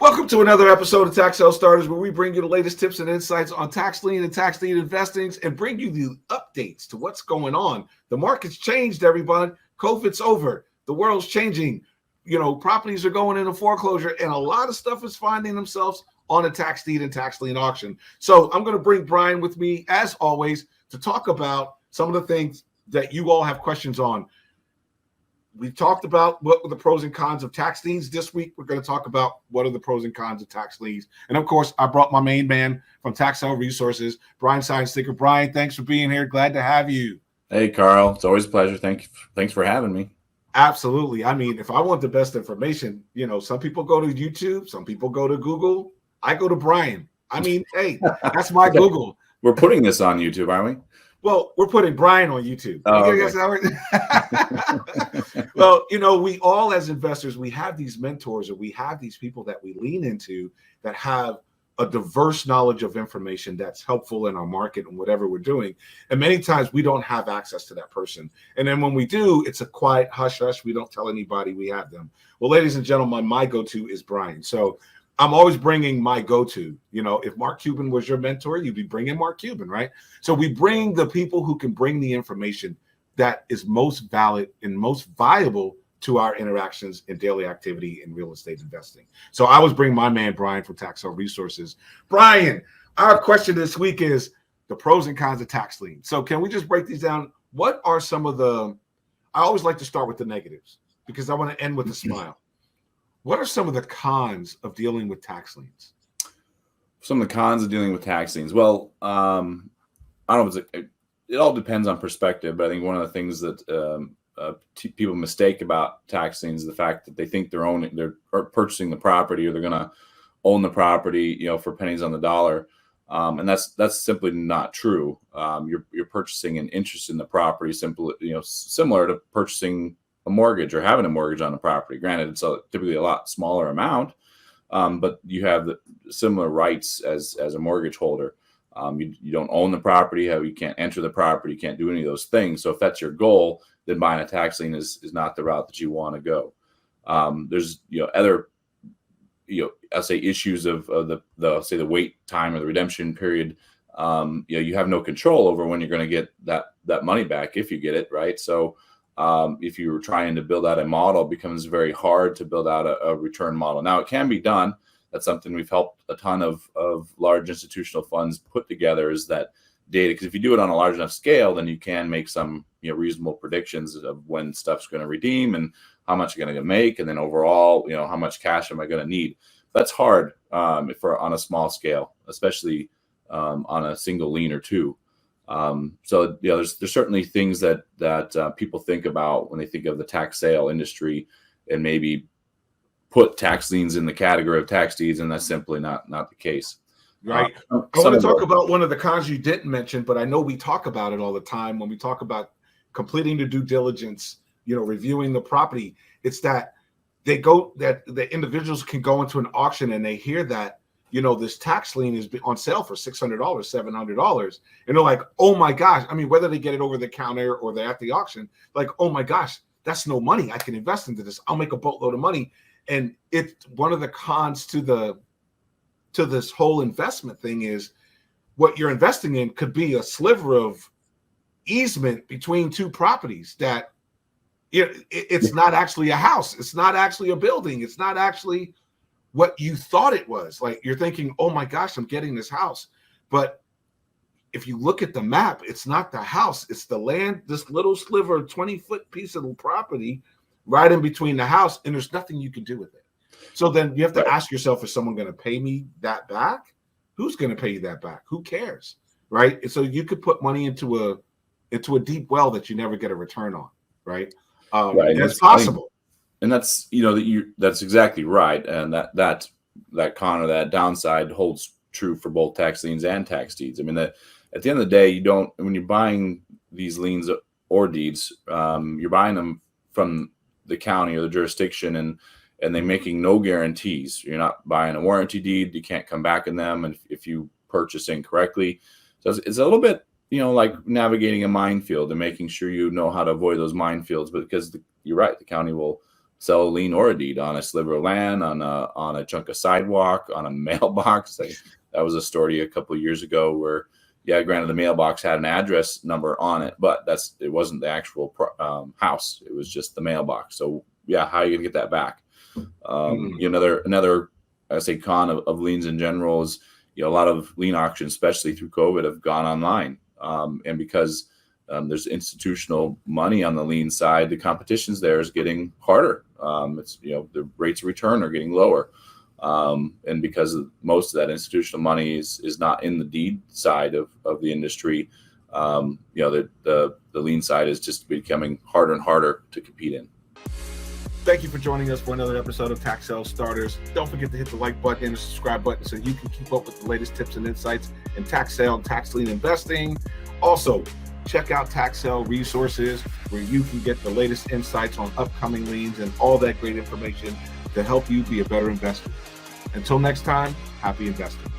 Welcome to another episode of Tax Sale Starters, where we bring you the latest tips and insights on tax lien and tax deed investings and bring you the updates to what's going on. The market's changed, everyone. COVID's over. The world's changing. Properties are going into foreclosure, and a lot of stuff is finding themselves on a tax deed and tax lien auction. So I'm going to bring Brian with me, as always, to talk about some of the things that you all have questions on. We've talked about what were the pros and cons of tax liens. This week, we're going to talk about what are the pros and cons of tax liens. And of course, I brought my main man from Tax Sale Resources, Brian Science-Sticker. Brian, thanks for being here. Glad to have you. Hey, Carl. It's always a pleasure. Thanks for having me. Absolutely. I mean, if I want the best information, some people go to YouTube, some people go to Google. I go to Brian. I mean, hey, that's my Google. We're putting this on YouTube, aren't we? Well, we're putting Brian on YouTube. Oh, okay. Well, we all as investors, we have these mentors or we have these people that we lean into that have a diverse knowledge of information that's helpful in our market and whatever we're doing. And many times we don't have access to that person. And then when we do, it's a quiet hush hush. We don't tell anybody we have them. Well, ladies and gentlemen, my go-to is Brian. So I'm always bringing my go-to. If Mark Cuban was your mentor, you'd be bringing Mark Cuban, right? So we bring the people who can bring the information that is most valid and most viable to our interactions and daily activity in real estate investing. So I was bringing my man, Brian, from Tax Sale Resources. Brian, our question this week is the pros and cons of tax lien. So can we just break these down? What are some of I always like to start with the negatives because I want to end with a smile. What are some of the cons of dealing with tax liens? Some of the cons of dealing with tax liens. Well, I don't know. It all depends on perspective, but I think one of the things that people mistake about tax liens is the fact that they think they're purchasing the property or they're going to own the property, for pennies on the dollar, and that's simply not true. You're purchasing an interest in the property, similar to purchasing a mortgage or having a mortgage on the property. Granted, it's typically a lot smaller amount, but you have the similar rights as a mortgage holder. You don't own the property, you can't enter the property, you can't do any of those things. So if that's your goal, then buying a tax lien is not the route that you want to go. There's other I'll say issues of the wait time or the redemption period. You have no control over when you're going to get that money back if you get it, right? So if you were trying to build out a model, it becomes very hard to build out a return model. Now, it can be done. That's something we've helped a ton of large institutional funds put together, is that data. Because if you do it on a large enough scale, then you can make some reasonable predictions of when stuff's going to redeem and how much you're going to make, and then overall, how much cash am I going to need. That's hard on a small scale, especially on a single lien or two. So there's certainly things that people think about when they think of the tax sale industry, and maybe put tax liens in the category of tax deeds, and that's simply not the case. Right. I want to talk about one of the cons you didn't mention, but I know we talk about it all the time when we talk about completing the due diligence, reviewing the property. It's that the individuals can go into an auction and they hear that, this tax lien is on sale for $600, $700. And they're like, oh my gosh. I mean, whether they get it over the counter or they're at the auction, like, oh my gosh, that's no money. I can invest into this. I'll make a boatload of money. And it's one of the cons to this whole investment thing is what you're investing in could be a sliver of easement between two properties that it's not actually a house. It's not actually a building. It's not actually what you thought it was. Like, you're thinking, oh my gosh, I'm getting this house. But if you look at the map, it's not the house. It's the land, this little sliver, 20-foot piece of property right in between the house, and there's nothing you can do with it. So then you have to ask yourself, is someone going to pay me that back? Who's going to pay you that back? Who cares, right? And so you could put money into a deep well that you never get a return on, right? Right. And it's possible. And that's that's exactly right. And that con or that downside holds true for both tax liens and tax deeds. I mean, at the end of the day, when you're buying these liens or deeds, you're buying them from the county or the jurisdiction, and they're making no guarantees. You're not buying a warranty deed. You can't come back in them, and if you purchase incorrectly. So it's a little bit, like navigating a minefield and making sure you know how to avoid those minefields. But because you're right, the county will sell a lien or a deed on a sliver of land, on a chunk of sidewalk, on a mailbox. That was a story a couple of years ago where, yeah, granted the mailbox had an address number on it, but it wasn't the actual house. It was just the mailbox. So yeah, how are you gonna get that back? Another I say con of liens in general is, a lot of lien auctions, especially through COVID, have gone online, and because there's institutional money on the lien side, the competitions there is getting harder. It's the rates of return are getting lower, and because most of that institutional money is not in the deed side of the industry, the lien side is just becoming harder and harder to compete in. Thank you for joining us for another episode of Tax Sale Starters. Don't forget to hit the like button and the subscribe button so you can keep up with the latest tips and insights in tax sale and tax lien investing. Also, check out Tax Sale Resources, where you can get the latest insights on upcoming liens and all that great information to help you be a better investor. Until next time, happy investing.